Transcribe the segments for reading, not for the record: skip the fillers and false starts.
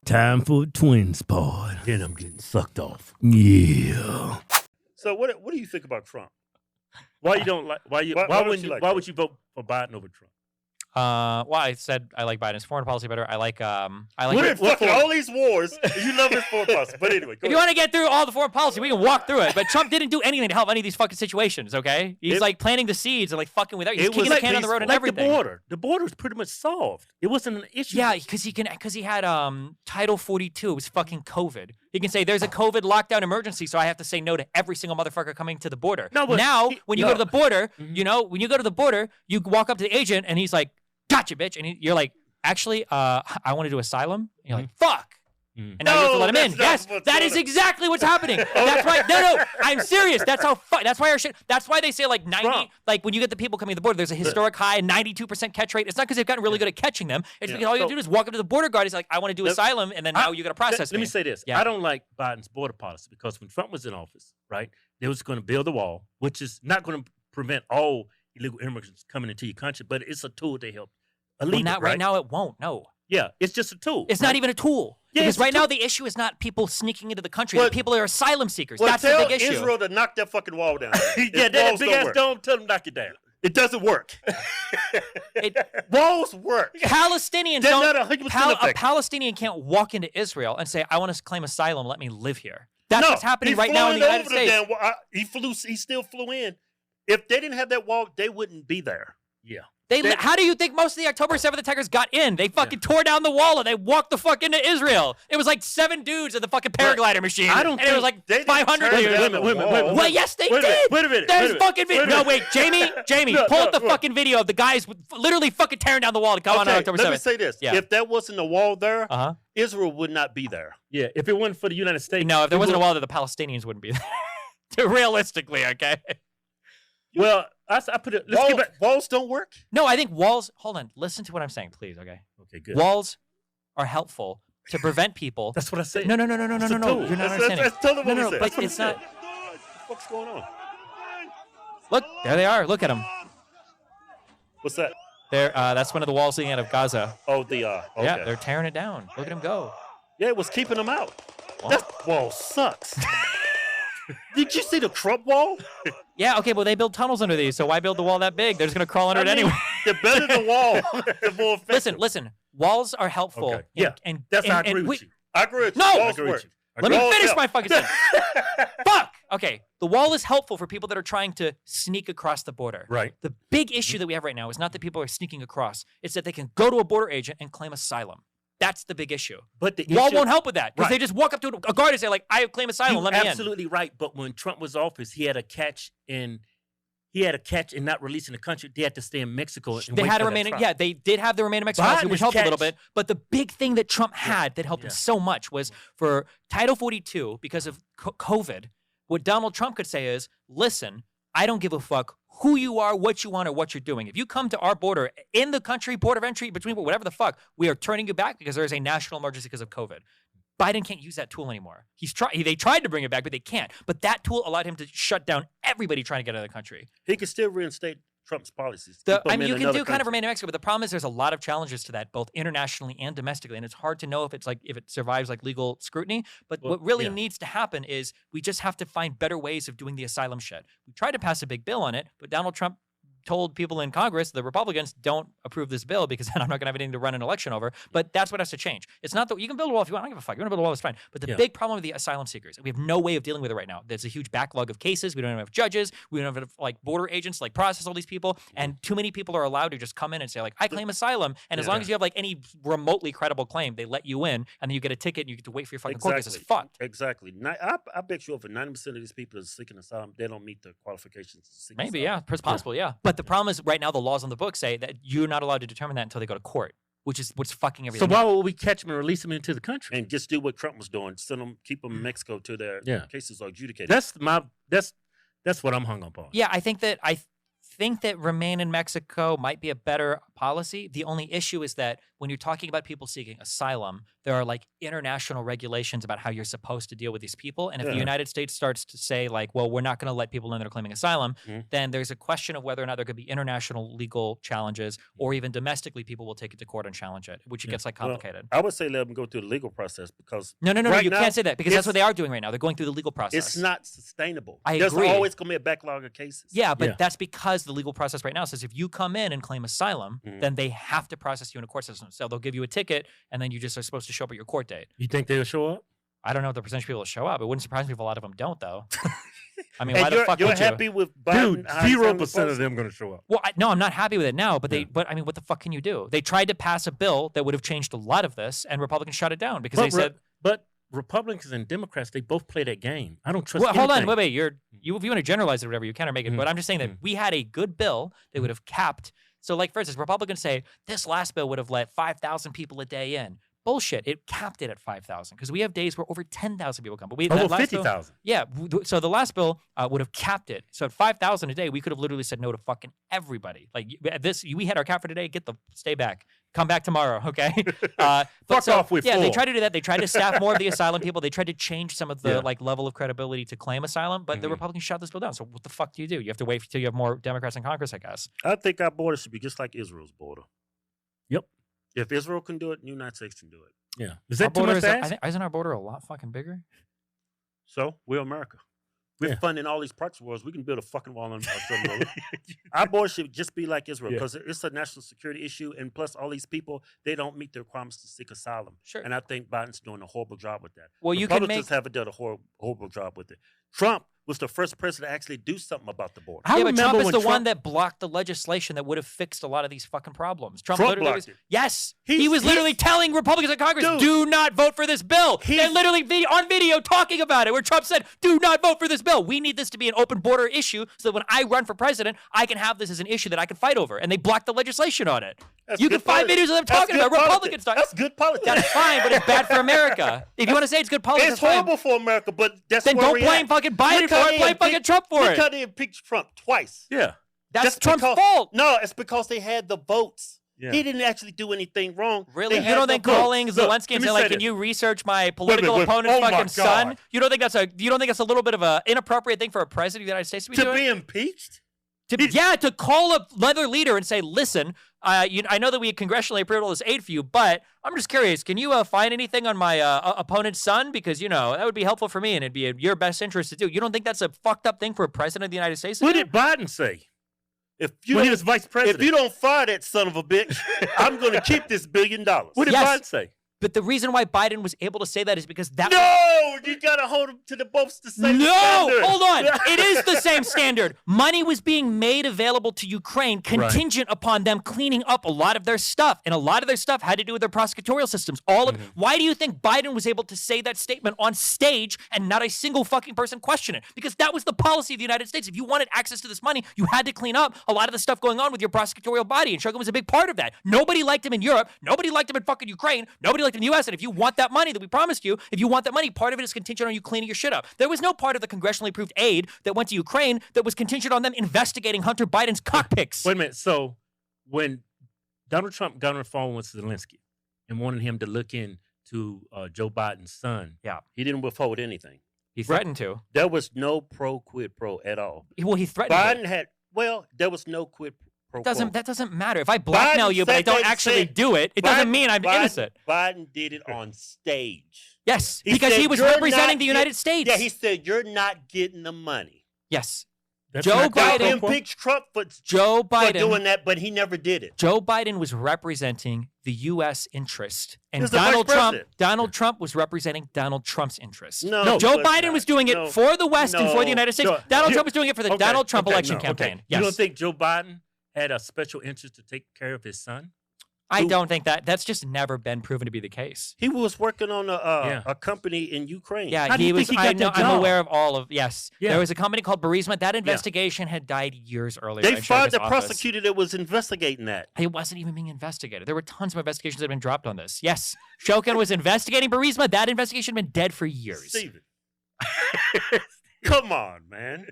Time for Twins Pod. Then I'm getting sucked off. Yeah. So what do you think about Trump? Why you don't like? Why would you vote for Biden over Trump? Well, I said I like Biden's foreign policy better. I like. We're in fucking all these wars. You love his foreign policy, but anyway. If you want to get through all the foreign policy, we can walk through it. But Trump didn't do anything to help any of these fucking situations. Okay, he's like planting the seeds and like fucking with everything. He's kicking the can on the road and everything. The border was pretty much solved. It wasn't an issue. Yeah, because he had Title 42. It was fucking COVID. He can say there's a COVID lockdown emergency, so I have to say no to every single motherfucker coming to the border. No, but when you go to the border, when you go to the border, you walk up to the agent and he's like, "Gotcha, bitch," and you're like, "Actually, I want to do asylum." And you're like, "Fuck." And now you have to let him in. Yes, that is exactly what's happening. That's why. No, I'm serious. That's how. That's why our shit. That's why they say like 90. Like when you get the people coming to the border, there's a historic high 92% catch rate. It's not because they've gotten really good at catching them. It's because all you do is walk up to the border guard. He's like, "I want to do asylum," and then now you got to process. Let me say this. Yeah. I don't like Biden's border policy because when Trump was in office, right, they was going to build a wall, which is not going to prevent all illegal immigrants coming into your country, but it's a tool to help. Illegal, right now it won't. No. Yeah, it's just a tool. It's not even a tool. Yeah, because right now the issue is not people sneaking into the country. The people are asylum seekers. That's the big issue. Tell Israel to knock that fucking wall down. Yeah, that big ass dome, tell them to knock it down. It doesn't work. Walls work. Palestinians don't. A Palestinian can't walk into Israel and say, "I want to claim asylum. Let me live here." That's what's happening right now in the United States. He still flew in. If they didn't have that wall, they wouldn't be there. Yeah. How do you think most of the October 7th attackers got in? They fucking tore down the wall and they walked the fuck into Israel. It was like 7 dudes in the fucking paraglider machine. I don't think it was like 500 dudes. Wait a minute. Well, yes, they did. Wait a minute. There's fucking video. No, wait, Jamie, pull up the fucking video of the guys literally fucking tearing down the wall to come on October 7th. Let me say this. Yeah. If there wasn't a wall there, Israel would not be there. Yeah, if it wasn't for the United States. No, if there wasn't a wall there, the Palestinians wouldn't be there. Realistically, okay? Well, I put it. Walls don't work? No, I think walls. Hold on. Listen to what I'm saying, please. Okay. Okay, good. Walls are helpful to prevent people. That's what I said. No. You're not understanding. That's totally no, what but it's not. What the fuck's going on? Look, there they are. Look at them. What's that? That's one of the walls leading out of Gaza. Oh, okay. Yeah, they're tearing it down. Look at them go. Yeah, it was keeping them out. That wall sucks. Did you see the Trump wall? Yeah, okay, well, they build tunnels under these, so why build the wall that big? They're just going to crawl under it anyway. The better the wall, the more effective. Listen, walls are helpful. Okay. I agree with you. I agree with you. No! Walls work. Let me finish my fucking sentence. Fuck! Okay, the wall is helpful for people that are trying to sneak across the border. Right. The big issue that we have right now is not that people are sneaking across. It's that they can go to a border agent and claim asylum. That's the big issue. But the wall won't help with that because they just walk up to a guard and say, like, "I claim asylum. Let me in." Absolutely right. But when Trump was in office, he had a catch in not releasing the country. They had to stay in Mexico. And they had to remain. Yeah, they did have the remain in Mexico, which helped a little bit. But the big thing that Trump had that helped him so much was for Title 42 because of COVID. What Donald Trump could say is, "Listen, I don't give a fuck who you are, what you want, or what you're doing. If you come to our border, in the country, port of entry, between whatever the fuck, we are turning you back because there is a national emergency because of COVID." Biden can't use that tool anymore. They tried to bring it back, but they can't. But that tool allowed him to shut down everybody trying to get out of the country. He could still reinstate Trump's policies. You can do kind of remain in Mexico, but the problem is there's a lot of challenges to that, both internationally and domestically, and it's hard to know if it survives like legal scrutiny. But what really needs to happen is we just have to find better ways of doing the asylum shit. We tried to pass a big bill on it, but Donald Trump told people in Congress, the Republicans, don't approve this bill because then I'm not going to have anything to run an election over. But that's what has to change. It's not that you can build a wall if you want. I don't give a fuck. You want to build a wall, it's fine. But the big problem with the asylum seekers, we have no way of dealing with it right now. There's a huge backlog of cases. We don't have judges. We don't have like border agents to like process all these people. And too many people are allowed to just come in and say like, "I claim asylum." And as long as you have like any remotely credible claim, they let you in, and then you get a ticket and you get to wait for your fucking court case. It's fucked. Exactly. I bet you over 90% of these people that are seeking asylum, they don't meet the qualifications to seek Maybe, asylum. It's possible, yeah. But the problem is right now the laws on the book say that you're not allowed to determine that until they go to court, which is what's fucking everything. So why would we catch them and release them into the country and just do what Trump was doing? Keep them in Mexico till their cases are adjudicated. That's what I'm hung up on. Yeah, I think that remain in Mexico might be a better policy. The only issue is that when you're talking about people seeking asylum, there are like international regulations about how you're supposed to deal with these people. And if the United States starts to say like, well, we're not going to let people in that are claiming asylum, then there's a question of whether or not there could be international legal challenges, or even domestically people will take it to court and challenge it, which gets like complicated. Well, I would say let them go through the legal process because no, right you now, can't say that because that's what they are doing right now. They're going through the legal process. It's not sustainable. There's always going to be a backlog of cases. Yeah, but that's because the legal process right now says if you come in and claim asylum, then they have to process you in a court system. So they'll give you a ticket, and then you just are supposed to show up at your court date. You think they'll show up? I don't know if the percentage of people will show up. It wouldn't surprise me if a lot of them don't, though. I mean, why the fuck you're would you? happy with Biden? Dude, 0% of them going to show up. Well, no, I'm not happy with it now. But but I mean, what the fuck can you do? They tried to pass a bill that would have changed a lot of this, and Republicans shut it down because they said. But Republicans and Democrats, they both play that game. I don't trust. Well, hold on, wait. If you want to generalize it, or whatever, you can or make it. But I'm just saying that we had a good bill that would have capped. So, like for instance, Republicans say this last bill would have let 5,000 people a day in. Bullshit. It capped it at 5,000 because we have days where over 10,000 people come. But over 50,000. Yeah. So the last bill would have capped it. So at 5,000 a day, we could have literally said no to fucking everybody. Like this, we had our cap for today. Stay back. Come back tomorrow, okay? Fuck off with they tried to do that. They tried to staff more of the asylum people. They tried to change some of the like level of credibility to claim asylum, but the Republicans shot this bill down. So what the fuck do? You have to wait until you have more Democrats in Congress, I guess. I think our border should be just like Israel's border. Yep. If Israel can do it, the United States can do it. Yeah. Is that too much to ask? Isn't our border a lot fucking bigger? So we're America. We're funding all these proxy wars. We can build a fucking wall on our southern border. Our border should just be like Israel because it's a national security issue. And plus, all these people, they don't meet the requirements to seek asylum. Sure. And I think Biden's doing a horrible job with that. Well, you can Republicans haven't done a horrible job with it. Trump was the first president to actually do something about the border. But Trump is the one that blocked the legislation that would have fixed a lot of these fucking problems. Trump literally blocked it. Yes. He was literally telling Republicans in Congress, do not vote for this bill. They're literally on video talking about it where Trump said, do not vote for this bill. We need this to be an open border issue so that when I run for president, I can have this as an issue that I can fight over. And they blocked the legislation on it. You can find videos of them talking about Republicans. That's good politics. That's fine, but it's bad for America. If you want to say it's good politics, it's horrible for America, but that's then where don't blame fucking Biden for it. Blame fucking Trump for it. Look how they impeached Trump twice. Yeah. That's Trump's fault. No, it's because they had the votes. Yeah. He didn't actually do anything wrong. Really? You don't think calling Zelensky and saying, like, can you research my political opponent's fucking son? You don't think that's a little bit of an inappropriate thing for a president of the United States to be doing? To be impeached? To call another leader and say, listen, I know that we congressionally approved all this aid for you, but I'm just curious, can you find anything on my opponent's son? Because, that would be helpful for me and it'd be in your best interest to do. You don't think that's a fucked up thing for a president of the United States to do? What did Biden say? When he was vice president. If you don't fire that son of a bitch, I'm going to keep this $1 billion. What did Biden say? But the reason why Biden was able to say that is because that. No, you gotta hold them to both the same standard. Hold on. It is the same standard. Money was being made available to Ukraine contingent upon them cleaning up a lot of their stuff, and a lot of their stuff had to do with their prosecutorial systems. Why do you think Biden was able to say that statement on stage and not a single fucking person question it? Because that was the policy of the United States. If you wanted access to this money, you had to clean up a lot of the stuff going on with your prosecutorial body, and Shogun was a big part of that. Nobody liked him in Europe. Nobody liked him in fucking Ukraine. Nobody liked in the U.S., and if you want that money that we promised you, if you want that money, part of it is contingent on you cleaning your shit up. There was no part of the congressionally approved aid that went to Ukraine that was contingent on them investigating Hunter Biden's cockpicks. Wait a minute. So when Donald Trump got on the phone with Zelensky and wanted him to look into Joe Biden's son, he didn't withhold anything. He threatened to. There was no quid pro at all. Well, he threatened there was no quid pro. That doesn't matter. If I blackmail you, but I don't actually do it, it doesn't mean I'm innocent. Biden did it on stage. Yes, because he was representing the United States. Yeah, he said, you're not getting the money. Yes. Joe Biden impeached Trump for doing that, but he never did it. Joe Biden was representing the U.S. interest, and Donald Trump was representing Donald Trump's interest. No, Joe Biden was doing it for the West and for the United States. Donald Trump was doing it for the Donald Trump election campaign. Yes. You don't think Joe Biden had a special interest to take care of his son? I don't think that's just never been proven to be the case. He was working on a company in Ukraine. Yeah, How do you think he got that job? I'm aware of all of. Yes, there was a company called Burisma. That investigation had died years earlier. They fired the prosecutor that was investigating that. It wasn't even being investigated. There were tons of investigations that had been dropped on this. Yes, Shokin was investigating Burisma. That investigation had been dead for years. Steven, come on, man.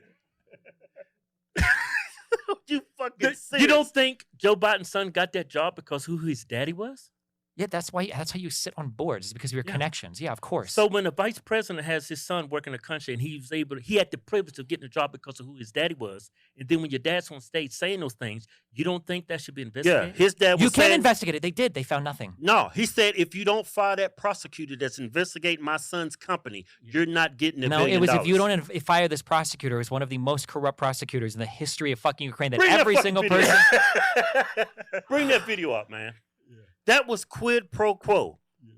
You fucking serious? You don't think Joe Biden's son got that job because who his daddy was? Yeah, that's how you sit on boards, is because of your connections. Yeah, of course. So when the vice president has his son working in the country and he had the privilege of getting a job because of who his daddy was, and then when your dad's on stage saying those things, you don't think that should be investigated? Yeah, his dad was you saying, can investigate it. They did. They found nothing. No, he said, if you don't fire that prosecutor that's investigating my son's company, you're not getting $1 billion. No, it was if you don't fire this prosecutor, is one of the most corrupt prosecutors in the history of fucking Ukraine. That Bring every that single video. person. Bring that video up, man. Yeah. That was quid pro quo. Yeah.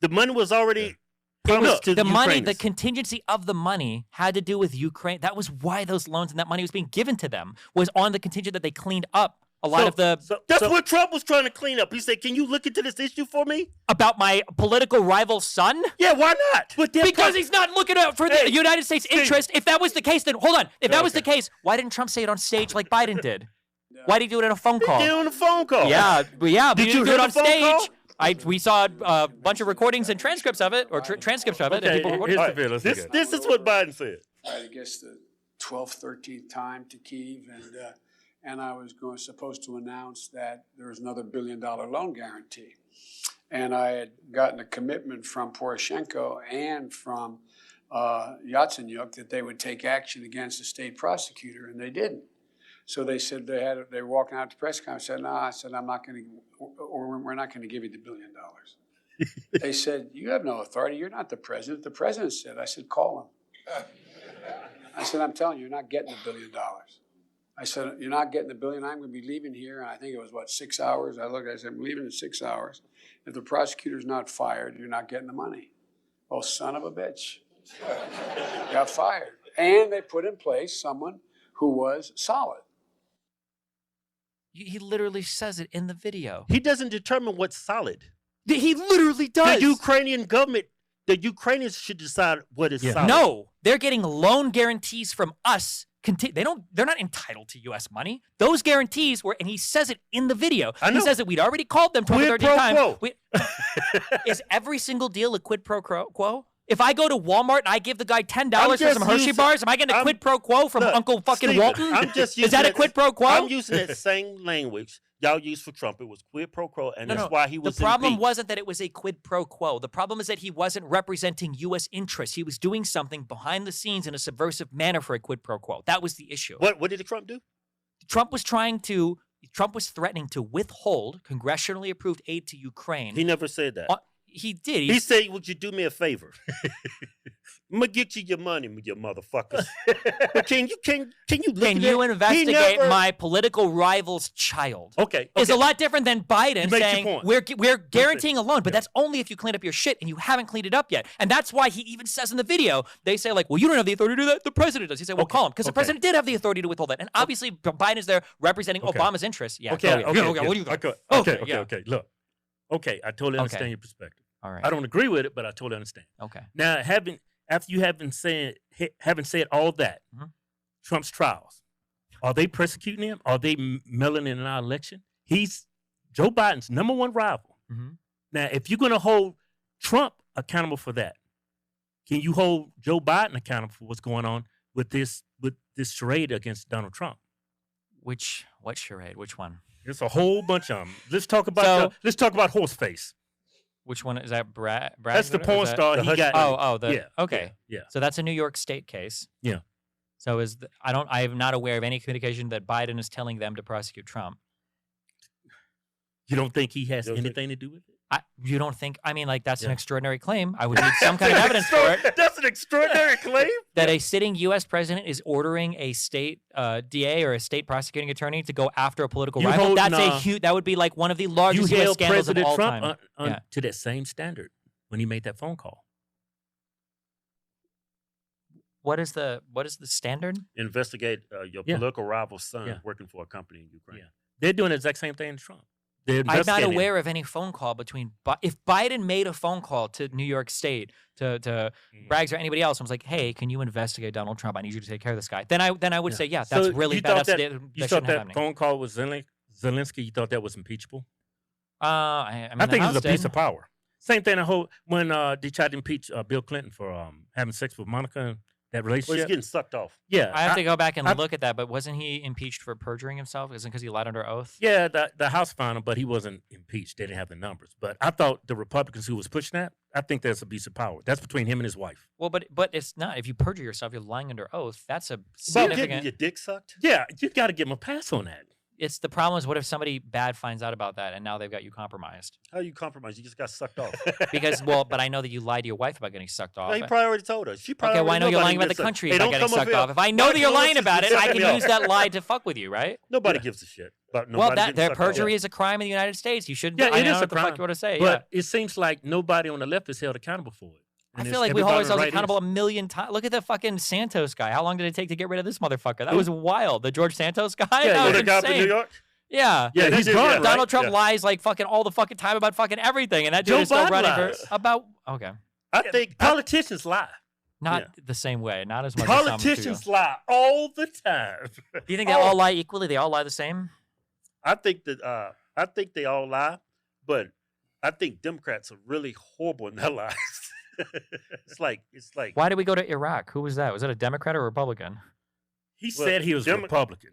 The money was already promised to the money, Ukrainians. the contingency of the money had to do with Ukraine. That was why those loans and that money was being given to them, was on the contingent that they cleaned up a lot of the... That's what Trump was trying to clean up. He said, can you look into this issue for me? About my political rival's son? Yeah, why not? Because he's not looking out for the United States interest. If that was the case, then hold on. If that was the case, why didn't Trump say it on stage like Biden did? Why did he do it on a phone call? He did it on a phone call. Yeah, but Did you do hear it on the phone call? stage. We saw a bunch of recordings and transcripts of it, or transcripts of it. And people recorded. Here's the video. Let's This is what Biden said. I guess the 12th, 13th time to Kyiv, and I was supposed to announce that there was another $1 billion loan guarantee. And I had gotten a commitment from Poroshenko and from Yatsenyuk that they would take action against the state prosecutor, and they didn't. So they said they were walking out to press conference. I said, no, I'm not going to, or we're not going to give you the $1 billion. They said, you have no authority. You're not the president. The president said. I said, call him. I said, I'm telling you, you're not getting $1 billion. I said, you're not getting $1 billion. I'm going to be leaving here. And I think it was, 6 hours? I said, I'm leaving in 6 hours. If the prosecutor's not fired, you're not getting the money. Oh, son of a bitch. Got fired. And they put in place someone who was solid. He literally says it in the video. He doesn't determine what's solid. He literally does. The Ukrainian government, the Ukrainians should decide what is solid. No, they're getting loan guarantees from us. They're not entitled to U.S. money. Those guarantees were, and he says it in the video. He says that we'd already called them 12 or 13 times. Is every single deal a quid pro quo? If I go to Walmart and I give the guy $10 for some Hershey bars, am I getting a quid pro quo from Uncle fucking Stephen, Walton? I'm just Is that a quid pro quo? I'm using that same language y'all used for Trump. It was quid pro quo, and that's why he was The problem impeached. wasn't that it was a quid pro quo. The problem is that he wasn't representing U.S. interests. He was doing something behind the scenes in a subversive manner for a quid pro quo. That was the issue. What did Trump do? Trump was threatening to withhold congressionally approved aid to Ukraine. He never said that. He did. He said, would you do me a favor? I'm going to get you your money, you motherfuckers. But can you investigate my political rival's child? Okay. It's a lot different than Biden saying we're guaranteeing a loan, but that's only if you clean up your shit, and you haven't cleaned it up yet. And that's why he even says in the video, they say like, well, you don't have the authority to do that. The president does. He said, well, call him. Because the president did have the authority to withhold that. And obviously Biden is there representing Obama's interests. Yeah. Okay. What do you got? Okay. Look. Okay, I totally understand your perspective. All right. I don't agree with it, but I totally understand. Okay. Now, after you having said all that, Trump's trials, are they persecuting him? Are they meddling in our election? He's Joe Biden's number one rival. Mm-hmm. Now, if you're going to hold Trump accountable for that, can you hold Joe Biden accountable for what's going on with this charade against Donald Trump? What charade? Which one? There's a whole bunch of them. Let's talk about Horseface. Which one is that? Brad? That's the porn star. Okay. Yeah. So that's a New York State case. Yeah. So I am not aware of any communication that Biden is telling them to prosecute Trump. You don't think he has anything to do with it? You don't think? I mean, like, that's an extraordinary claim. I would need some kind of evidence for it. That's an extraordinary claim? That a sitting U.S. president is ordering a state DA or a state prosecuting attorney to go after a political rival. That would be like one of the largest U.S. scandals of all time. To that same standard when he made that phone call. What is the standard? Investigate your political rival's son working for a company in Ukraine. Yeah. They're doing the exact same thing to Trump. I'm not aware of any phone call between. If Biden made a phone call to New York State to Braggs or anybody else, and was like, "Hey, can you investigate Donald Trump? I need you to take care of this guy." Then I would say, "Yeah, that's really bad." You thought that phone call with Zelensky? You thought that was impeachable? I think it was a piece of power. Same thing. When they tried to impeach Bill Clinton for having sex with Monica that Well, he's relationship. getting sucked off. Yeah, I have to go back and I- look at that, but wasn't he impeached for perjuring himself? Isn't because he lied under oath? Yeah, the House found him, but he wasn't impeached. They didn't have the numbers. But I thought the Republicans who was pushing that, I think that's abuse of power. That's between him and his wife. Well, but it's not. If you perjure yourself, you're lying under oath. That's a About significant. getting your dick sucked? Yeah, you got to give him a pass on that. It's the problem is what if somebody bad finds out about that and now they've got you compromised? How you compromise? You just got sucked off. Because but I know that you lied to your wife about getting sucked off. He probably already told her. She probably Okay, well, I already know you're about lying it. about the Listen, country hey, about don't getting come over sucked here. off. If I know Why that do you're you lying listen about to it, I set can me use up? that lie to fuck with you, right? Nobody gives a shit about Well, nobody getting that sucked off. perjury is a crime in the United States. You shouldn't. Yeah, I it don't is know a what the fuck crime. you want to say. But Yeah. it seems like nobody on the left is held accountable for it. I And feel it's like we hold everybody on the ourselves right accountable is. a million times. Look at the fucking Santos guy. How long did it take to get rid of this motherfucker? That was wild. The George Santos guy? Yeah, that Oh, was the guy up in insane. New York? Yeah. Yeah, he's gone, right? Donald Trump Yeah. lies like fucking all the fucking time about fucking everything. And that dude Joe is still Biden running lies. for about, okay. I think Politicians lie. Not Yeah. the same way. Not as much as some do. Politicians lie all the time. Do you think they all lie equally? They all lie the same? I think they all lie, but I think Democrats are really horrible in their lies. it's like Why did we go to Iraq? Who was that? Was that a Democrat or Republican? He Well, said he was a Republican.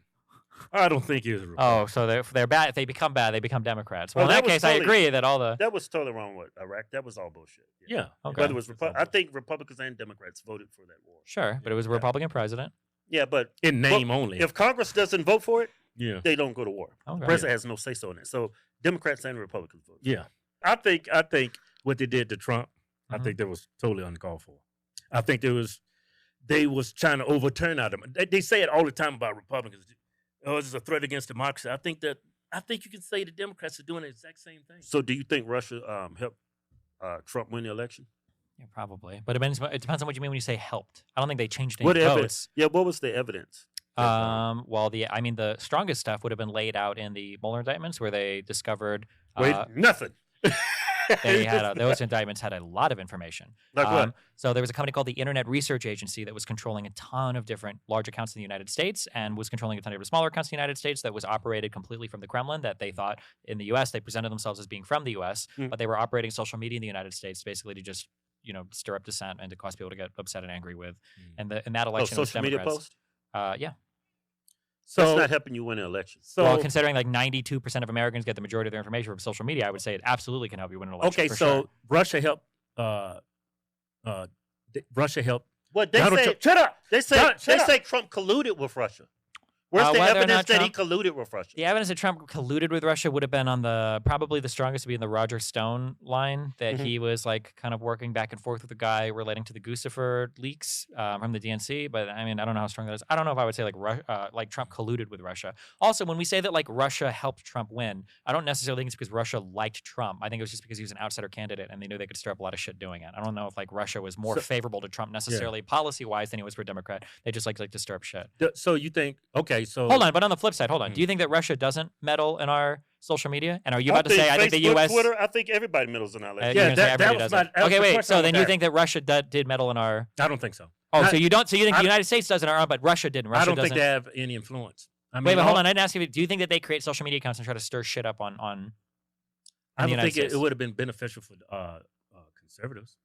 I don't think he was a Republican. Oh, so they're bad. If they become bad, they become Democrats. Well, Well, in that that was case, I totally- agree that all the. that was totally wrong with Iraq. That was all bullshit. Yeah. Okay. Whether it was It's all I think Republicans and Democrats voted for that war. Sure, but it was a Yeah. Republican president. Yeah, but In name only. if Congress doesn't vote for it, Yeah. they don't go to war. Okay. The president has no say so in it. So Democrats and Republicans vote. Yeah. I think what they did to Trump, I Mhm. think that was totally uncalled for. I think they was trying to overturn out of them. They say it all the time about Republicans. Oh, this is a threat against democracy. I think you can say the Democrats are doing the exact same thing. So do you think Russia helped Trump win the election? Yeah, probably. But it depends on what you mean when you say helped. I don't think they changed any What votes. evidence? Yeah, what was the evidence? Well, the strongest stuff would have been laid out in the Mueller indictments, where they discovered Nothing. those indictments had a lot of information. Like what? So there was a company called the Internet Research Agency that was controlling a ton of different large accounts in the United States and was controlling a ton of smaller accounts in the United States that was operated completely from the Kremlin, that they thought in the U.S. they presented themselves as being from the U.S., but they were operating social media in the United States basically to just stir up dissent and to cause people to get upset and angry with. And in that election, it was social media Democrats. post? Yeah. That's So not helping you win an election. Well, considering like 92% of Americans get the majority of their information from social media, I would say it absolutely can help you win an election. okay, for so sure. Russia helped. Russia helped. What they Donald say? Trump- shut up. They say Shut they up. say Trump colluded with Russia. Where's the Whether or evidence not that he Trump- colluded with Russia? The evidence that Trump colluded with Russia would have been on probably the strongest would be in the Roger Stone line, that he was like kind of working back and forth with the guy relating to the Guccifer leaks from the DNC. But I mean, I don't know how strong that is. I don't know if I would say like Trump colluded with Russia. Also, when we say that like Russia helped Trump win, I don't necessarily think it's because Russia liked Trump. I think it was just because he was an outsider candidate and they knew they could stir up a lot of shit doing it. I don't know if like Russia was more favorable to Trump necessarily policy-wise than he was for a Democrat. They just like to stir up shit. So you think? Okay, so Hold on, but on the flip side, hold on. Do you think that Russia doesn't meddle in our social media? And are you I about to say I think the Facebook, U.S. Twitter, I think everybody meddles in our election. You're Yeah, gonna say that everybody was doesn't. that was Okay, the wait. question So I then was you think that Russia did meddle in our? I don't think so. Oh, I- so you don't? So you think I- the United States does in our own, but Russia didn't? Russia I don't doesn't. think they have any influence. I mean, Wait, but hold on. I didn't ask you. Do you think that they create social media accounts and try to stir shit up on? I in the don't United think it States? would have been beneficial for conservatives.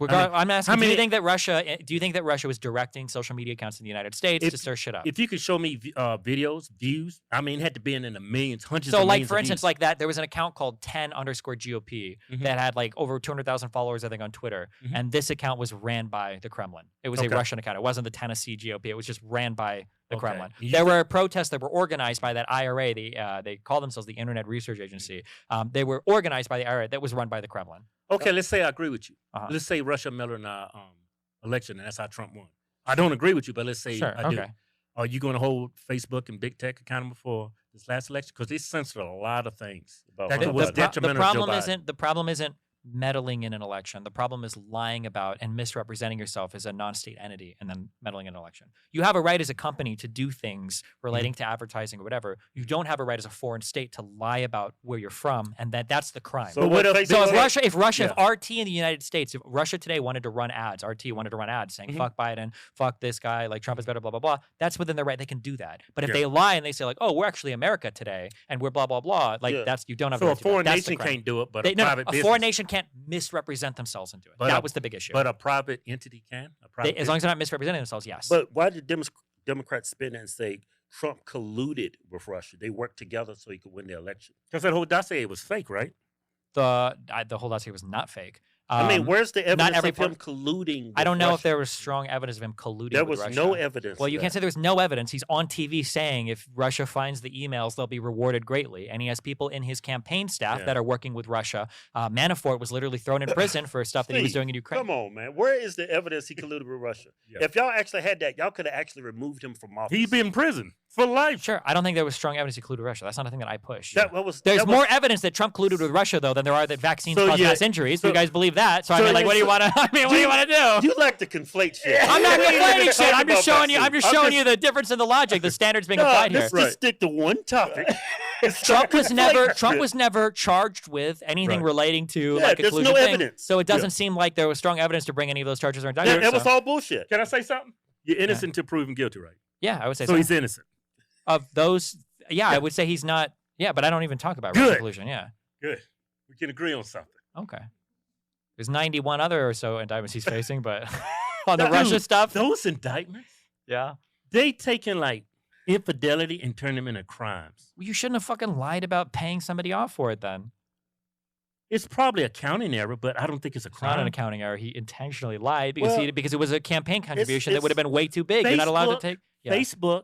I'm asking. I do you mean- think that Russia? Do you think that Russia was directing social media accounts in the United States to stir shit up? If you could show me videos, views, I mean, it had to be in the millions, hundreds So, of like millions for of instance, views. like that, there was an account called 10_GOP that had like over 200,000 followers, I think, on Twitter, and this account was ran by the Kremlin. It was a Okay. Russian account. It wasn't the Tennessee GOP. It was just ran by the Okay. Kremlin. You There were protests that were organized by that IRA. They call themselves the Internet Research Agency. They were organized by the IRA that was run by the Kremlin. Okay, let's say I agree with you. Uh-huh. Let's say Russia meddled in our election, and that's how Trump won. I don't agree with you, but let's say Sure. I do. Okay. Are you going to hold Facebook and big tech accountable for this last election? Because they censored a lot of things. About That Hunter was Biden. detrimental to Joe Biden. The problem isn't meddling in an election. The problem is lying about and misrepresenting yourself as a non-state entity and then meddling in an election. You have a right as a company to do things relating to advertising or whatever. You don't have a right as a foreign state to lie about where you're from, and that's the crime. So what if So Facebook- if RT in the United States, if Russia today wanted to run ads, RT wanted to run ads saying fuck Biden, fuck this guy, like Trump is better, blah blah blah. That's within their right; they can do that. But if they lie and they say like, oh, we're actually America today and we're blah blah blah, like Yeah. that's you don't have. the So right a to do that. foreign That's the nation crime. can't do it, but They, a no, private a business. foreign nation can't misrepresent themselves and do it. But That was the big issue. But a private entity can. As long as they're not misrepresenting themselves, yes. But why did Democrats spin it and say Trump colluded with Russia? They worked together so he could win the election. Because that whole dossier was fake, right? The whole dossier was not fake. I mean, where's the evidence every of him colluding with I don't know Russia? if there was strong evidence of him colluding There with was Russia. no evidence. Well, of you that. can't say there was no evidence. He's on TV saying if Russia finds the emails, they'll be rewarded greatly. And he has people in his campaign staff that are working with Russia. Manafort was literally thrown in prison for stuff that he was doing in Ukraine. Come on, man. Where is the evidence he colluded with Russia? Yeah. If y'all actually had that, y'all could have actually removed him from office. He'd be in prison for life. Sure. I don't think there was strong evidence he colluded with Russia. That's not a thing that I push. There's more evidence that Trump colluded with Russia, though, than there are that vaccines cause mass injuries. So- you guys believe that? So I so mean, like, you- what do you want to? I mean, what do you want to do? You like to conflate shit. I'm not We ain't even conflating shit. talking I'm just about showing you. I'm just vaccines. showing you the difference in the logic, the standards being applied here. Let's just stick to one topic. Trump was never charged with anything Right. relating to Yeah, like a there's collusion no thing. evidence. So it doesn't seem like there was strong evidence to bring any of those charges or That, indictments. that was all bullshit. Can I say something? You're innocent until proven guilty, right? Yeah, I would say So so. he's innocent. Of those, yeah, I would say he's not. Yeah, but I don't even talk about Russian Good. collusion. Yeah, Good. We can agree on something. okay. There's 91 other or so indictments he's facing, but on the Dude, Russia stuff, Those indictments, yeah. they taking like infidelity and turn them into crimes. Well, you shouldn't have fucking lied about paying somebody off for it then. It's probably a counting error, but I don't think it's a It's crime. not an accounting error. He intentionally lied because Well, because it was a campaign contribution that would have it's been way too big. You're not allowed to Facebook- take. Yeah. Facebook,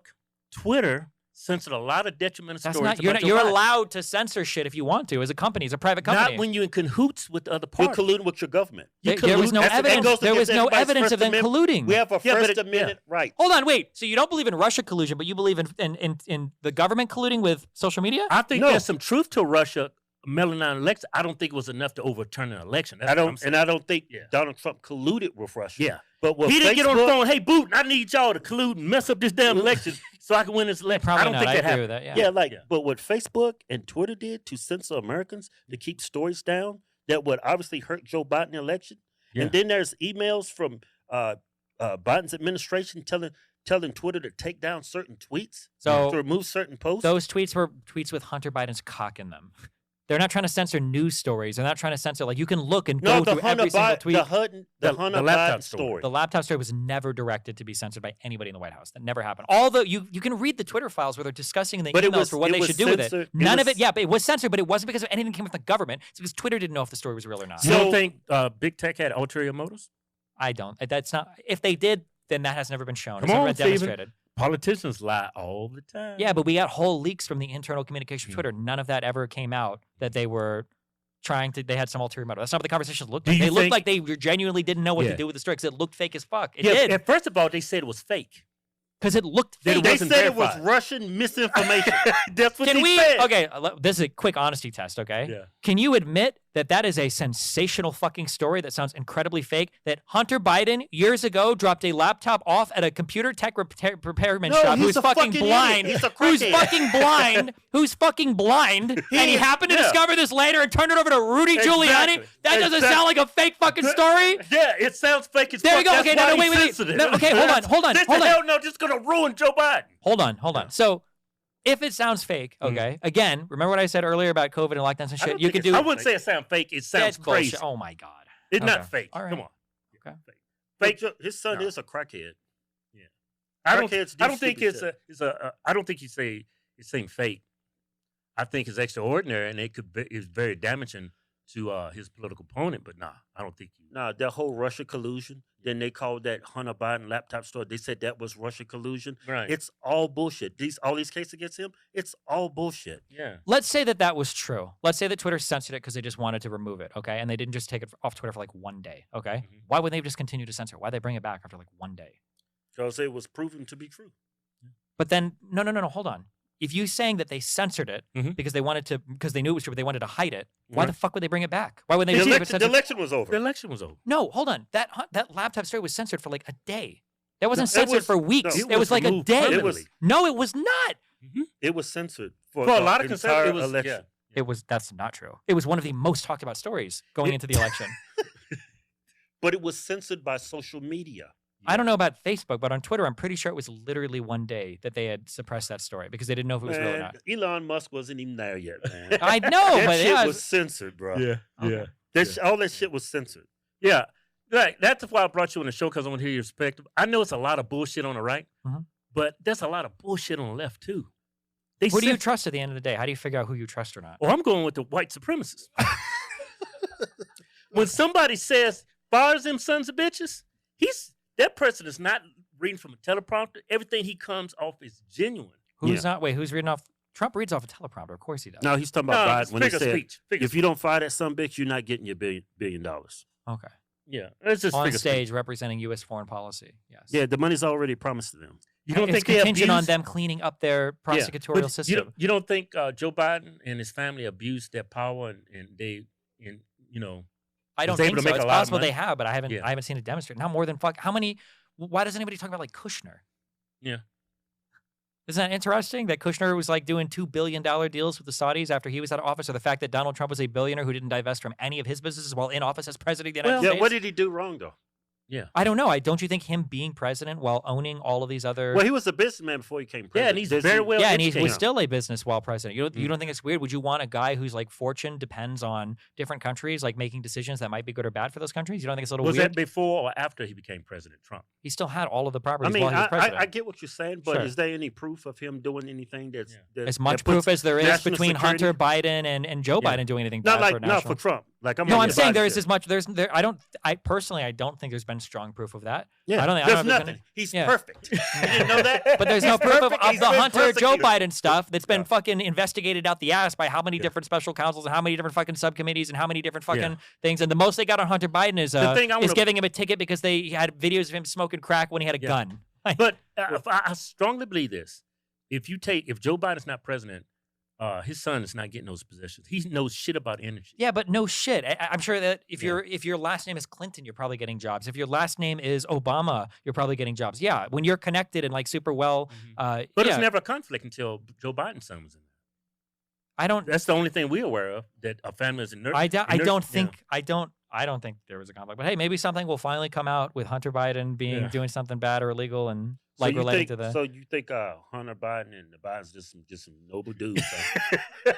Twitter censored a lot of detrimental That's stories. not. You're, about not, Joe you're Biden. allowed to censor shit if you want to. As a company, as a private company. Not when you're in cahoots with the other We're party. colluding with your government. You There was collude- no That's- that evidence. goes There was against no everybody's evidence First of them Amendment. colluding. We have a Yeah, but First Amendment right. Hold on, wait. So you don't believe in Russia collusion, but you believe in the government colluding with social media? I think No. there's some truth to Russia mailing out an election. I don't think it was enough to overturn an election. That's I what I'm don't, saying. and I don't think Yeah. Donald Trump colluded with Russia. Yeah. But with He didn't get on the Facebook- phone. Hey, Boot, I need y'all to collude and mess up this damn election so I can win this election. Probably I don't not. think I that agree happened. with that. Yeah. Yeah, like, Yeah. but what Facebook and Twitter did to censor Americans to keep stories down that would obviously hurt Joe Biden in the election. Yeah. And then there's emails from Biden's administration telling Twitter to take down certain tweets, So to remove certain posts. those tweets were tweets with Hunter Biden's cock in them. They're not trying to censor news stories. They're not trying to censor, like, you can look and no, go the through Hunter every single tweet. the Hunter the laptop Biden story. story. The laptop story was never directed to be censored by anybody in the White House. That never happened. All the you can read the Twitter files where they're discussing the But it emails was- for what it they was should do with it. censored. It None of was- it, yeah, but it was censored, but it wasn't because of anything that came from the government. It's because Twitter didn't know if the story was real or not. You don't So- think Big Tech had ulterior motives? I don't. That's not. If they did, then that has never been shown. Come It's never on, been Steven. demonstrated. Politicians lie all the time. Yeah, but we got whole leaks from the internal communication of Mm. Twitter. None of that ever came out that they were trying to. They had some ulterior motive. That's not what the conversations looked Do like. you They looked think- like they genuinely didn't know what to Yeah. do with the story because it looked fake as fuck. It Yeah, did and first of all, they said it was fake. because it looked They fake. They wasn't said it was verified. Russian misinformation. That's what Can they we? said. Okay, this is a quick honesty test. Okay. Yeah. Can you admit that that is a sensational fucking story that sounds incredibly fake? That Hunter Biden years ago dropped a laptop off at a computer tech repairman No, shop he's who's a fucking fucking blind, idiot. He's a who's crackhead. fucking blind, who's fucking blind, and he happened to yeah. discover this later and turn it over to Rudy Giuliani? Exactly. That doesn't sound like a fake fucking story. Yeah, it sounds fake as There fuck. you go. That's Okay, no, why no, he wait, wait. censored it. No, okay, hold on. This the hell no, just gonna ruin Joe Biden. Hold on. So, if it sounds fake, okay, again, remember what I said earlier about COVID and lockdowns and I shit? don't You think can it's- do I wouldn't say it sounds fake. It sounds that's crazy. bullshit. Oh my god. It's Okay. not fake. All right. Come on. Okay. Fake. His son No. is a crackhead. I don't Crackheads do think stupid it's a. I don't think you say it's saying fake. I think it's extraordinary, and it's very damaging to his political opponent. But nah, I don't think you. Nah, that whole Russia collusion. Then they called that Hunter Biden laptop store. They said that was Russia collusion. Right. It's all bullshit. All these cases against him, it's all bullshit. Yeah. Let's say that was true. Let's say that Twitter censored it because they just wanted to remove it, okay? And they didn't just take it off Twitter for like one day, okay? Mhm. Why would they just continue to censor it? Why'd they bring it back after like one day? Because it was proven to be true. But then, no, hold on. If you saying that they censored it Mhm. because they knew it was true, but they wanted to hide it, why Right. the fuck would they bring it back? Why would they The just leave it election, the censored? election was over. The election was over. No, hold on. That laptop story was censored for like a day. That wasn't it censored was- for weeks. no, it it was was like a removed day. permanently. No, it was not. It was censored for For a the lot of entire conservatives, it was election. That's not true. It was one of the most talked about stories going into the election. But it was censored by social media. I don't know about Facebook, but on Twitter, I'm pretty sure it was literally one day that they had suppressed that story because they didn't know if it was real or Man, not. Elon Musk wasn't even there yet, man. I know, that but shit yeah, was censored, bro. Yeah. Okay. Yeah. All that shit was censored. Yeah. Right. That's why I brought you on the show, because I want to hear your perspective. I know it's a lot of bullshit on the right, but there's a lot of bullshit on the left, too. Who do you trust at the end of the day? How do you figure out who you trust or not? Well, I'm going with the white supremacists. When somebody says, fires them sons of bitches, that person is not reading from a teleprompter. Everything he comes off is genuine. Who's not? Wait, who's reading off? Trump reads off a teleprompter. Of course he does. No, he's talking about Biden when he said, speech. if you don't fire that son bitch, you're not getting your $1 billion. Okay. Yeah. It's just on stage representing U.S. foreign policy. Yes. Yeah, the money's already promised to them. You don't think contingent on them cleaning up their prosecutorial system? You don't think Joe Biden and his family abused their power and I don't think so. It's possible they have, but I haven't seen it demonstrated. Not more than how many? Why does anybody talk about like Kushner? Yeah. Isn't that interesting that Kushner was like doing $2 billion deals with the Saudis after he was out of office, or the fact that Donald Trump was a billionaire who didn't divest from any of his businesses while in office as president of the United States? Yeah, what did he do wrong, though? Yeah. I don't know. Don't you think him being president while owning all of these other... Well, he was a businessman before he became president. Yeah, and he's very well educated. And he was still a business while president. You don't think it's weird? Would you want a guy whose like fortune depends on different countries, like making decisions that might be good or bad for those countries? You don't think it's a little weird? Was that before or after he became President Trump? He still had all of the properties while he was president. I get what you're saying, but is there any proof of him doing anything that's as much proof as there is between Hunter Biden and Joe Biden doing anything bad for national? Not for Trump. I'm saying there is as much. I personally don't think there's been strong proof of that. Yeah, there's nothing. He's perfect. You didn't know that? But there's no proof of the Hunter Joe Biden stuff that's been fucking investigated out the ass by how many different special counsels and how many different fucking subcommittees and how many different fucking things. And the most they got on Hunter Biden is giving him a ticket because they had videos of him smoking crack when he had a gun. But I strongly believe this: if Joe Biden's not president, his son is not getting those positions. He knows shit about energy. Yeah, but no shit. I'm sure that if your last name is Clinton, you're probably getting jobs. If your last name is Obama, you're probably getting jobs. Yeah, when you're connected and like super well. But it's never a conflict until Joe Biden's son was in there. That's the only thing we're aware of, that a family is in nurse. I don't think there was a conflict. But hey, maybe something will finally come out with Hunter Biden doing something bad or illegal and related to that. So you think Hunter Biden and the Bidens just some noble dudes?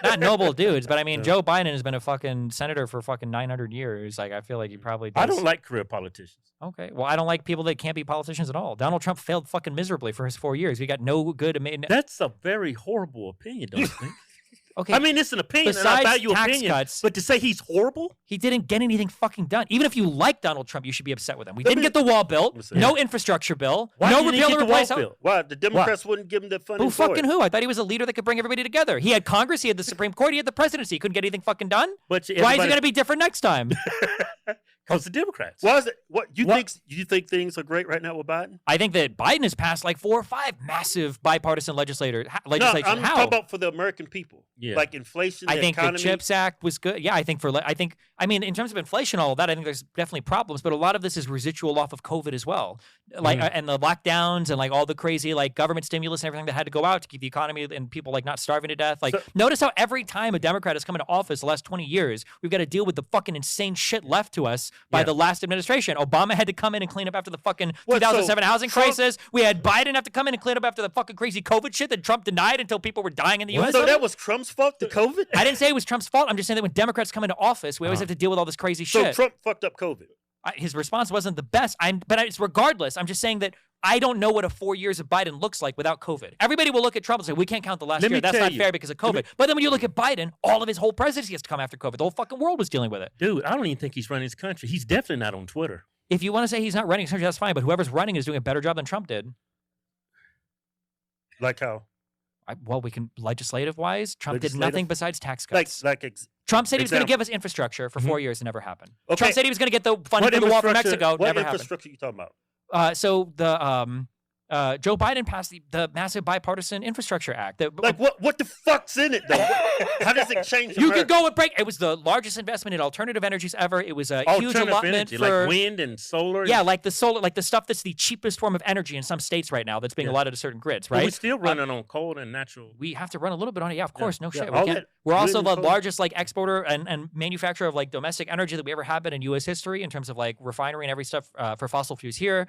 Not noble dudes, but I mean, Joe Biden has been a fucking senator for fucking 900 years. Like, I feel like he probably does. I don't like career politicians. Okay. Well, I don't like people that can't be politicians at all. Donald Trump failed fucking miserably for his 4 years. We got no good... That's a very horrible opinion, don't you think? Okay. I mean, it's an opinion, and I value opinion, but to say he's horrible? He didn't get anything fucking done. Even if you like Donald Trump, you should be upset with him. We didn't get the wall built, no infrastructure bill, no repeal or replace. Why? The Democrats wouldn't give him the funding for it. Who? I thought he was a leader that could bring everybody together. He had Congress, he had the Supreme Court, he had the presidency. He couldn't get anything fucking done? Why is it going to be different next time? Because the Democrats. Why is it? You think things are great right now with Biden? I think that Biden has passed like 4 or 5 massive bipartisan legislators. No, I'm talking about for the American people. Yeah. Like inflation, I think economy. the CHIPS Act was good. Yeah, I mean, in terms of inflation, all of that, I think there's definitely problems, but a lot of this is residual off of COVID as well. And the lockdowns and like all the crazy like government stimulus and everything that had to go out to keep the economy and people like not starving to death. Like, notice how every time a Democrat has come into office the last 20 years, we've got to deal with the fucking insane shit left to us by the last administration. Obama had to come in and clean up after the fucking 2007 housing crisis. We had Biden have to come in and clean up after the fucking crazy COVID shit that Trump denied until people were dying in the U.S. So that was Trump's fault, the COVID? I didn't say it was Trump's fault. I'm just saying that when Democrats come into office, we always have to deal with all this crazy shit. So Trump fucked up COVID. His response wasn't the best. But it's regardless. I'm just saying that I don't know what a 4 years of Biden looks like without COVID. Everybody will look at Trump and say, we can't count the last year. That's not fair because of COVID. But then when you look at Biden, all of his whole presidency has to come after COVID. The whole fucking world was dealing with it. Dude, I don't even think he's running his country. He's definitely not on Twitter. If you want to say he's not running his country, that's fine. But whoever's running is doing a better job than Trump did. Like how? Well, we can legislative-wise, Trump did nothing besides tax cuts. Trump said he was going to give us infrastructure for 4 years. It never happened. Okay. Trump said he was going to get the funding for the wall for Mexico. Never happened. What infrastructure are you talking about? So the Joe Biden passed the massive bipartisan infrastructure act. What the fuck's in it though? How does it change? You can go and break. It was the largest investment in alternative energies ever. It was a huge allotment for like wind and solar. Yeah, like the solar, like the stuff that's the cheapest form of energy in some states right now that's being allotted to certain grids. Right? But we're still running on coal and natural. We have to run a little bit on it. Yeah, of course. No shit. Yeah, we're also the largest like exporter and manufacturer of like domestic energy that we ever have been in U.S. history in terms of like refinery and every stuff for fossil fuels here.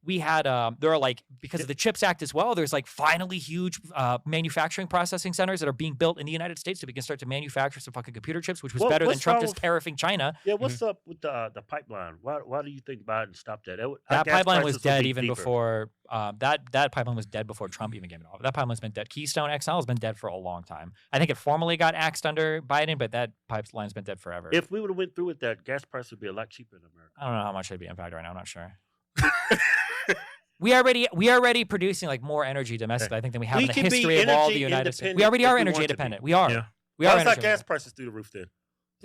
we had there are like, because of the CHIPS Act as well, there's like finally huge manufacturing processing centers that are being built in the United States so we can start to manufacture some fucking computer chips, which was better than Trump just tariffing China. Yeah, what's up with the pipeline? Why do you think Biden stopped that? That pipeline was dead even before that pipeline was dead before Trump even came in office. That pipeline's been dead. Keystone XL has been dead for a long time. I think it formally got axed under Biden, but that pipeline's been dead forever. If we would have went through with that, gas price would be a lot cheaper in America. I don't know how much they'd be impacted right now. I'm not sure. We are already producing like more energy domestically, I think, than we have in the history of all the United States. We already are energy independent. We are. Yeah. We are. How's our gas prices through the roof then?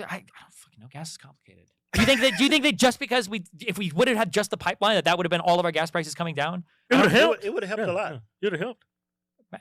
I don't fucking know. Gas is complicated. Do you think that just because if we would have had just the pipeline, that would have been all of our gas prices coming down? It would have helped. It would have helped a lot. It would have helped.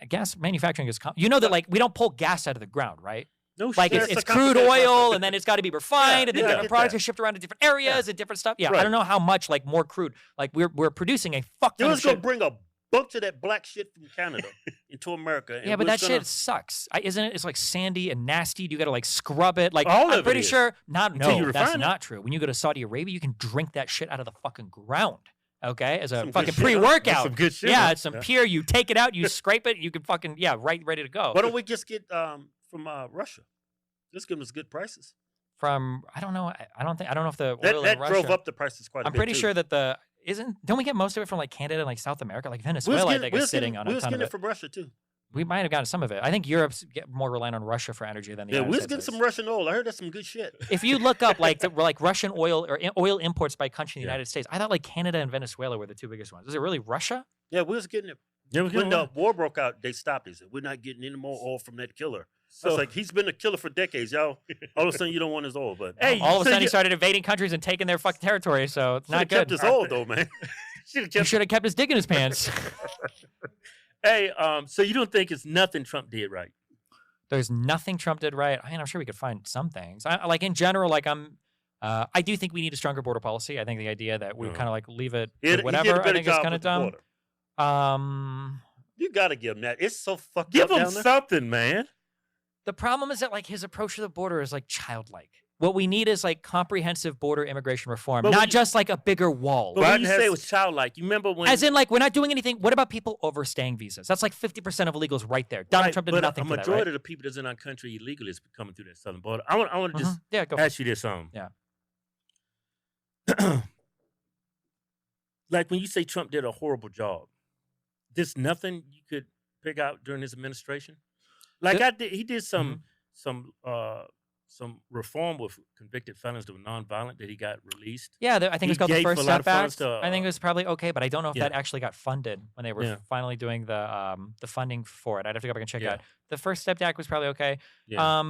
Gas manufacturing is you know that like we don't pull gas out of the ground, right? No, like it's crude oil, and then it's got to be refined, and then different products are shipped around to different areas and different stuff. Yeah, right. I don't know how much like more crude. Like we're producing a fuck ton of shit. You're gonna bring a bunch of that black shit from Canada into America. Yeah, but that shit sucks, isn't it? It's like sandy and nasty. You got to like scrub it. Like all I'm pretty sure. No, that's it. not true. When you go to Saudi Arabia, you can drink that shit out of the fucking ground. Okay, as a fucking pre-workout. Some good shit. Yeah, it's some pure. You take it out, you scrape it, you can fucking ready to go. Why don't we just get from Russia? Just give us good prices. From I don't know. I don't know if the oil that in Russia drove up the prices quite a bit. I'm pretty too. sure that don't we get most of it from like Canada and like South America, like Venezuela? I think is sitting on a ton of it. We was getting it from Russia too. We might have gotten some of it. I think Europe's more reliant on Russia for energy than the United States. Yeah, we was getting some Russian oil. I heard that's some good shit. If you look up like Russian oil or oil imports by country in the United States, I thought like Canada and Venezuela were the two biggest ones. Is it really Russia? Yeah, we was getting it. Yeah, when the war broke out, they stopped. They said, "We're not getting any more oil from that killer." So it's like he's been a killer for decades, y'all. All of a sudden, you don't want his oil, but hey, all of a sudden he started invading countries and taking their fucking territory. So it's not good. Kept his oil though, man. He should have kept his dick in his pants. Hey, so you don't think it's nothing Trump did right? There's nothing Trump did right. I mean, I'm sure we could find some things. Like in general, like I do think we need a stronger border policy. I think the idea that we kind of like leave it whatever, I think is kind of dumb. You got to give him that. It's so fucked up. Give him something, man. The problem is that like his approach to the border is like childlike. What we need is like comprehensive border immigration reform, not just like a bigger wall. But when you say it was childlike, you remember when? As in, like, we're not doing anything. What about people overstaying visas? That's like 50% of illegals right there. Donald Trump did nothing for that, right? A majority of the people that's in our country illegally is coming through that southern border. I want to just ask you this. Like when you say Trump did a horrible job, there's nothing you could pick out during his administration. Like he did some reform with convicted felons that were nonviolent that he got released. Yeah, I think it's called the First Step Act. I think it was probably okay, but I don't know if that actually got funded when they were finally doing the funding for it. I'd have to go back and check out. The First Step Act was probably okay. Yeah.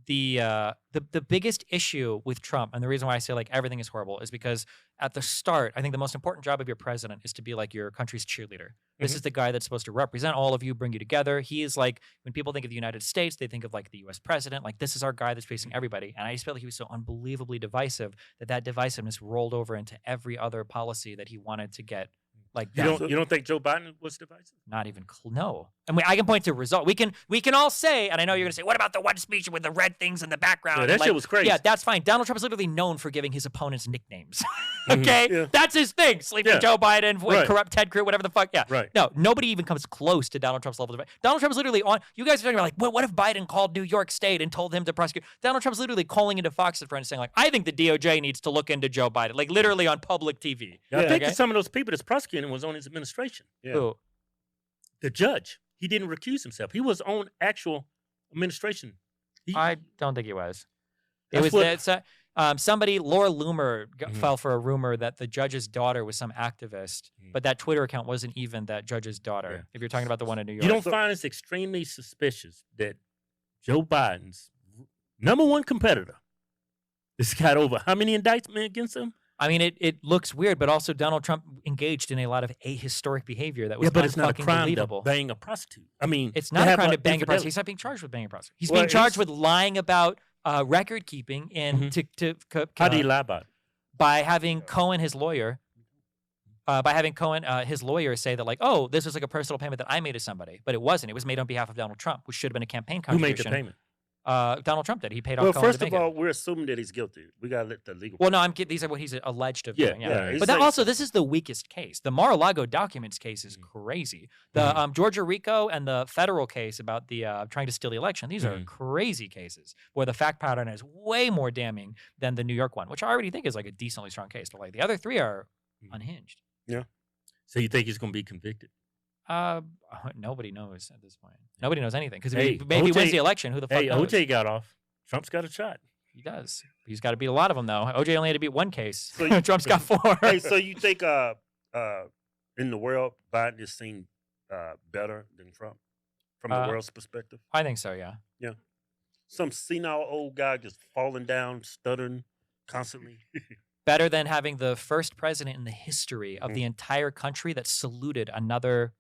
The biggest issue with Trump, and the reason why I say like everything is horrible, is because at the start, I think the most important job of your president is to be like your country's cheerleader. This is the guy that's supposed to represent all of you, bring you together. He is like, when people think of the United States, they think of like the U.S. president. Like, this is our guy that's facing everybody. And I just felt like he was so unbelievably divisive that divisiveness rolled over into every other policy that he wanted to get. Like you don't think Joe Biden was divisive? Not even no. I mean, I can point to result. We can all say, and I know you're gonna say, what about the one speech with the red things in the background? Yeah, that shit was crazy. Yeah, that's fine. Donald Trump is literally known for giving his opponents nicknames. Okay, that's his thing. Sleeping Joe Biden, corrupt Ted Cruz, whatever the fuck. Yeah, right. No, nobody even comes close to Donald Trump's level of. Donald Trump is literally on. You guys are talking about like, what if Biden called New York State and told him to prosecute? Donald Trump's literally calling into Fox and Friends saying like, I think the DOJ needs to look into Joe Biden, like literally on public TV. Yeah, I think that some of those people that's prosecuting was on his administration. Yeah. Who? The judge. He didn't recuse himself. He was on actual administration. I don't think he was. It was somebody, Laura Loomer, fell for a rumor that the judge's daughter was some activist, but that Twitter account wasn't even that judge's daughter. Yeah. If you're talking about the one in New York, you don't find it extremely suspicious that Joe Biden's #1 competitor has got over how many indictments against him? I mean, it looks weird, but also Donald Trump engaged in a lot of ahistoric behavior that was but it's not a crime believable. To bang a prostitute. I mean, it's not a crime to bang a prostitute. He's not being charged with banging a prostitute. He's being charged with lying about record keeping and how do you lie about it? By having Cohen, his lawyer, his lawyer say that like, oh, this was like a personal payment that I made to somebody, but it wasn't. It was made on behalf of Donald Trump, which should have been a campaign contribution. Who made the payment? Donald Trump did. He paid off Well, Cohen first to of make all, it. we're assuming that he's guilty. We gotta let the legal. Well, no, these are what he's alleged of doing. yeah. But that also, this is the weakest case. The Mar-a-Lago documents case is crazy. The Georgia RICO and the federal case about the trying to steal the election, these are crazy cases where the fact pattern is way more damning than the New York one, which I already think is like a decently strong case. But like the other three are unhinged. Yeah. So you think he's going to be convicted? Nobody knows at this point. Nobody knows anything because Hey, maybe he wins OJ the election. Who the fuck Hey, knows? OJ got off. Trump's got a shot. He does. He's got to beat a lot of them though. OJ only had to beat one case. So you- Trump's got 4. Hey, so you think in the world Biden is seen better than Trump from the world's perspective? I think so. Yeah. Some senile old guy just falling down, stuttering constantly. Better than having the first president in the history of the entire country that saluted another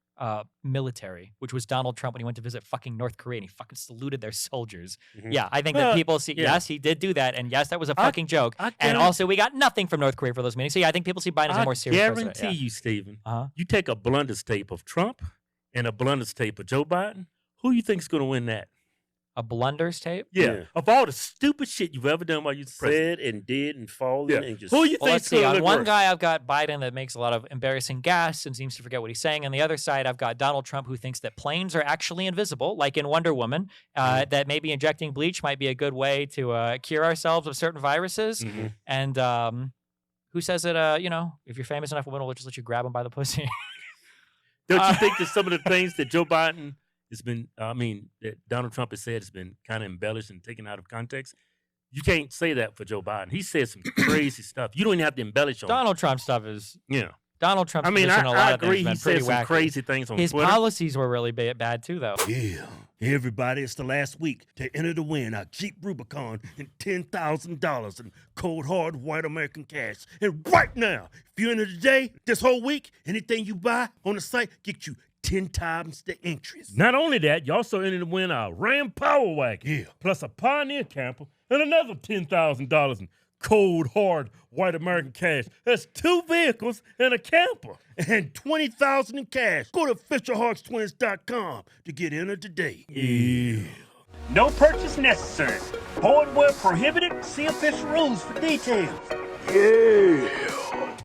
military, which was Donald Trump when he went to visit fucking North Korea and he fucking saluted their soldiers. Yeah, I think that people see, yes, he did do that. And yes, that was a fucking joke. And also, we got nothing from North Korea for those meetings. So yeah, I think people see Biden as a more serious president. I guarantee you, Stephen, you take a blunders tape of Trump and a blunders tape of Joe Biden, who you think is going to win that? A blunders tape? Yeah. Of all the stupid shit you've ever done while you said and did and fallen and just. Who you Well, think let's see. On one guy, I've got Biden that makes a lot of embarrassing gas and seems to forget what he's saying. On the other side, I've got Donald Trump who thinks that planes are actually invisible, like in Wonder Woman, that maybe injecting bleach might be a good way to cure ourselves of certain viruses. And who says that, if you're famous enough, women will just let you grab them by the pussy. Don't you think that some of the things that Joe Biden has been, that Donald Trump has said has been kind of embellished and taken out of context? You can't say that for Joe Biden. He said some crazy stuff. You don't even have to embellish on Donald Trump stuff is, Yeah. Donald Trump's I position on a lot I of agree. things has He been said pretty some wacky. crazy things on His Twitter. policies were really bad too, though. Yeah. Everybody, it's the last week to enter to win a Jeep Rubicon and $10,000 in cold, hard, white American cash. And right now, if you enter today, this whole week, anything you buy on the site gets you 10 times the interest. Not only that, you also entered to win a Ram Power Wagon, plus a Pioneer camper, and another $10,000 in cold, hard, white American cash. That's 2 vehicles and a camper. And $20,000 in cash. Go to FisherHawksTwins.com to get entered today. Yeah. No purchase necessary. Void where prohibited. See official rules for details. Yeah.